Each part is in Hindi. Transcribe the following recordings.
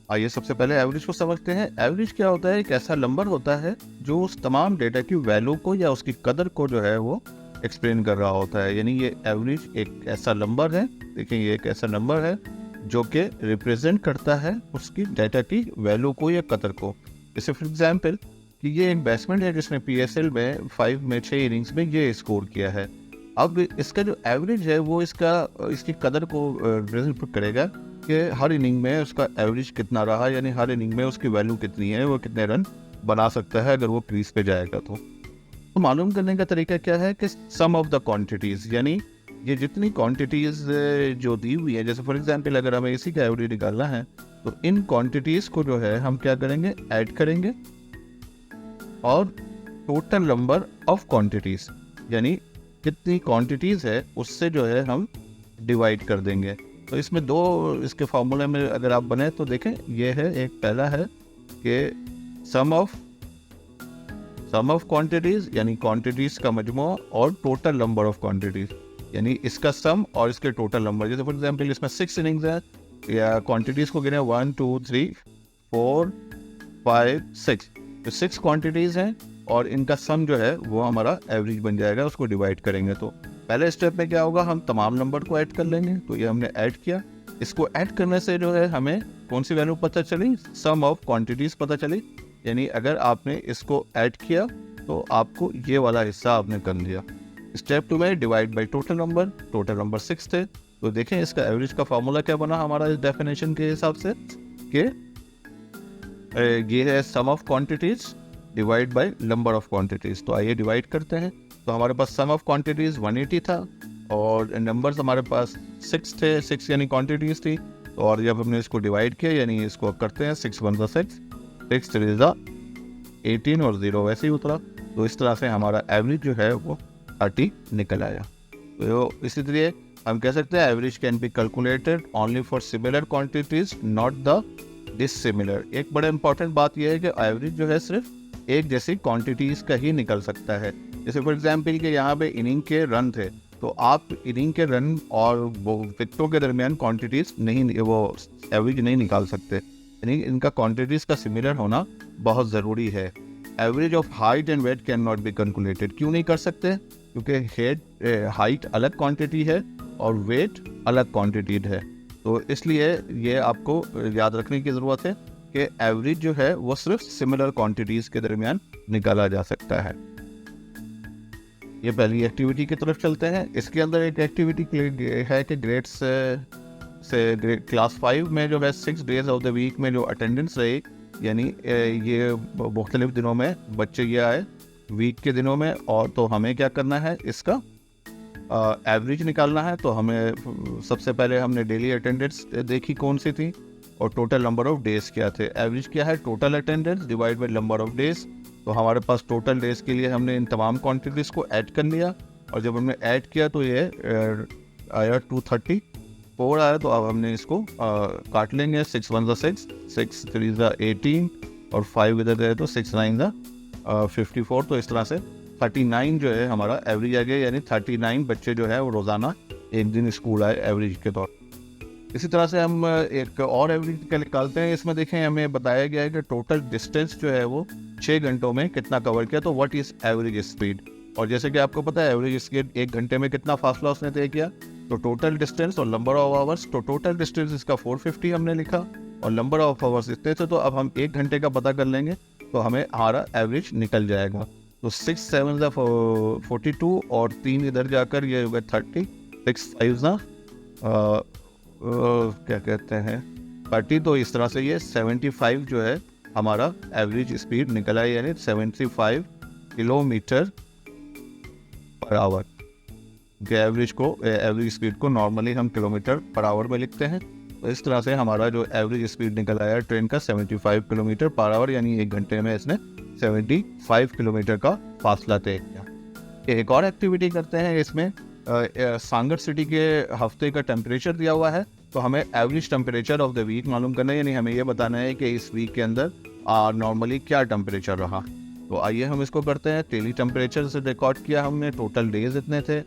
आइए सबसे पहले एवरेज को समझते हैं। एवरेज क्या होता है? एक ऐसा नंबर होता है जो उस तमाम डेटा की वैल्यू को या उसकी कदर को जो है वो एक्सप्लेन कर रहा होता है। यानी ये एवरेज एक ऐसा नंबर है, देखिए ये एक ऐसा नंबर है जो कि रिप्रेजेंट करता है उसकी डेटा की वैल्यू को या कदर को। जैसे फॉर एग्जांपल कि ये एक बैट्समैन है जिसने पीएसएल में 5 में 6 इनिंग्स में ये स्कोर किया है। अब इसका जो एवरेज है वो इसकी कदर को रिप्रेजेंट करेगा कि हर इनिंग में उसका एवरेज कितना रहा, यानी हर इनिंग में उसकी वैल्यू कितनी है, वो कितने रन बना सकता है अगर वो क्रीज पे जाएगा। तो मालूम करने का तरीका क्या है कि सम ऑफ द क्वांटिटीज, यानी ये जितनी क्वांटिटीज जो दी हुई है, जैसे फॉर एग्जांपल अगर हमें इसी का एवरेज निकालना है तो इन क्वांटिटीज को जो है हम क्या करेंगे, ऐड करेंगे और टोटल नंबर ऑफ क्वांटिटीज, यानी कितनी क्वांटिटीज है उससे जो है हम डिवाइड कर देंगे। तो इसमें दो इसके फॉर्मूले में अगर आप बने तो देखें, ये है एक पहला है कि सम ऑफ क्वांटिटीज यानी क्वांटिटीज का मजमूआ और टोटल नंबर ऑफ क्वांटिटीज यानी इसका सम और इसके टोटल नंबर। जैसे फॉर एग्जांपल इसमें 6 इनिंग्स है या क्वांटिटीज को गिने 1 2 3 4 5 6, तो 6 क्वांटिटीज हैं और इनका सम जो है वो हमारा एवरेज बन जाएगा। उसको डिवाइड करेंगे तो पहले स्टेप में क्या होगा, हम तमाम नंबर को ऐड कर लेंगे। तो ये हमने ऐड किया, इसको ऐड करने से जो है हमें कौन सी वैल्यू पता चली, सम ऑफ क्वांटिटीज पता चली। यानी अगर आपने इसको ऐड किया तो आपको ये वाला हिस्सा आपने कर लिया। स्टेप 2 में डिवाइड बाय टोटल नंबर 6 थे, तो देखें इसका एवरेज का फॉर्मूला क्या बना हमारा इस डेफिनेशन के हिसाब से कि ये है sum of quantities divide by number of quantities. तो आइए डिवाइड करते हैं। तो हमारे पास सम ऑफ क्वांटिटीज 180 था और नंबर्स हमारे पास 6 थे, 6 यानी क्वांटिटीज थी। तो और जब हमने इसको डिवाइड किया यानी इसको करते हैं 6 1 6 6 3 18 और 0 वैसे ही उतरा। तो इस तरह से हमारा एवरेज जो है वो 30 निकल आया। तो इसी तरह हम कह सकते हैं average can be calculated only for similar quantities not the dissimilar. एक बड़ा इंपॉर्टेंट बात यह है कि एवरेज जो है सिर्फ एक जैसी क्वांटिटीज का ही निकल सकता है। जैसे फॉर एग्जांपल कि यहाँ पे इनिंग के रन थे, तो आप इनिंग के रन और वो विकेटों के दरमियान क्वांटिटीज नहीं, वो एवरेज नहीं निकाल सकते। यानी इनका क्वांटिटीज का सिमिलर होना बहुत ज़रूरी है। Average of height and weight can not be calculated. क्यों नहीं कर सकते? क्योंकि हाइट अलग क्वांटिटी है और वेट अलग क्वांटिटी है। तो इसलिए ये आपको याद रखने की ज़रूरत है कि एवरेज जो है वो सिर्फ सिमिलर क्वांटिटीज़ के दरमियान निकाला जा सकता है। ये पहली एक्टिविटी की तरफ चलते हैं। इसके अंदर एक एक्टिविटी है कि ग्रेड्स से क्लास 5 में जो है 6 डेज ऑफ द वीक में जो अटेंडेंस रही, यानी ये मुख्तलिफ दिनों में बच्चे ये आए वीक के दिनों में, और तो हमें क्या करना है, इसका एवरेज निकालना है। तो हमें सबसे पहले हमने डेली अटेंडेंस देखी कौन सी थी और टोटल नंबर ऑफ डेज क्या थे। एवरेज क्या है, total attendance divide by number of days. तो हमारे पास टोटल डेज के लिए हमने इन तमाम क्वांटिटीज़ को ऐड कर लिया और जब हमने ऐड किया तो ये आया 234 आया। तो अब हमने इसको काट लेंगे, 6 1 6 6 3 18 और 5 इधर है तो 6 9 54। तो इस तरह से 39 जो है हमारा एवरेज आ गया, यानी 39 बच्चे जो है वो रोज़ाना एक दिन स्कूल आए एवरेज के तौर। इसी तरह से हम एक और एवरेज का निकालते हैं। इसमें देखें हमें बताया गया है कि टोटल डिस्टेंस जो है वो 6 घंटों में कितना कवर किया। तो व्हाट इज़ एवरेज स्पीड, और जैसे कि आपको पता है एवरेज स्पीड 1 घंटे में कितना फासला उसने तय किया। तो टोटल डिस्टेंस और नंबर ऑफ आवर्स, तो टोटल डिस्टेंस इसका 450 हमने लिखा और नंबर ऑफ आवर्स इतने थे। तो अब हम 1 घंटे का पता कर लेंगे तो हमें हमारा एवरेज निकल जाएगा। तो 6 7 42 और 3 इधर जाकर ये हो गया 30, 6 5 क्या कहते हैं 30। तो इस तरह से ये 75 जो है हमारा एवरेज स्पीड निकला है, यानी 75 kilometre per hour. Average speed को नॉर्मली हम किलोमीटर पर आवर में लिखते हैं। तो इस तरह से हमारा जो एवरेज स्पीड निकल आया ट्रेन का 75 किलोमीटर पर आवर, यानी 1 घंटे में इसने 75 किलोमीटर का फासला तय किया। एक और एक्टिविटी करते हैं। इसमें सांगर सिटी के हफ्ते का टेम्परेचर दिया हुआ है, तो हमें average temperature of the week मालूम करना है, यानी हमें यह बताना है कि इस वीक के अंदर नॉर्मली क्या टेम्परेचर रहा। तो आइए हम इसको करते हैं। डेली टेम्परेचर से रिकॉर्ड किया हमने, टोटल डेज इतने थे,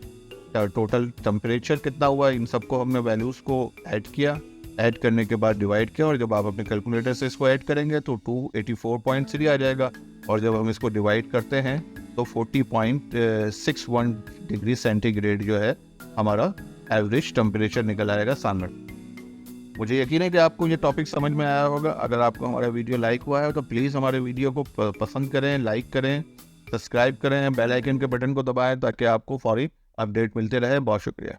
टोटल टेम्परेचर कितना हुआ, इन सबको हमने वैल्यूज़ को ऐड किया। ऐड करने के बाद डिवाइड किया, और जब आप अपने कैलकुलेटर से इसको ऐड करेंगे तो 284.3 आ जाएगा, और जब हम इसको डिवाइड करते हैं तो 40.61 डिग्री सेंटीग्रेड जो है हमारा एवरेज टेम्परेचर निकल आएगा सामने। मुझे यकीन है कि आपको ये टॉपिक समझ में आया होगा। अगर आपको हमारा वीडियो लाइक हुआ है तो प्लीज़ हमारे वीडियो को पसंद करें, लाइक करें, सब्सक्राइब करें, बेल आइकन के बटन को दबाएं ताकि आपको फौरी अपडेट मिलते रहे। बहुत शुक्रिया।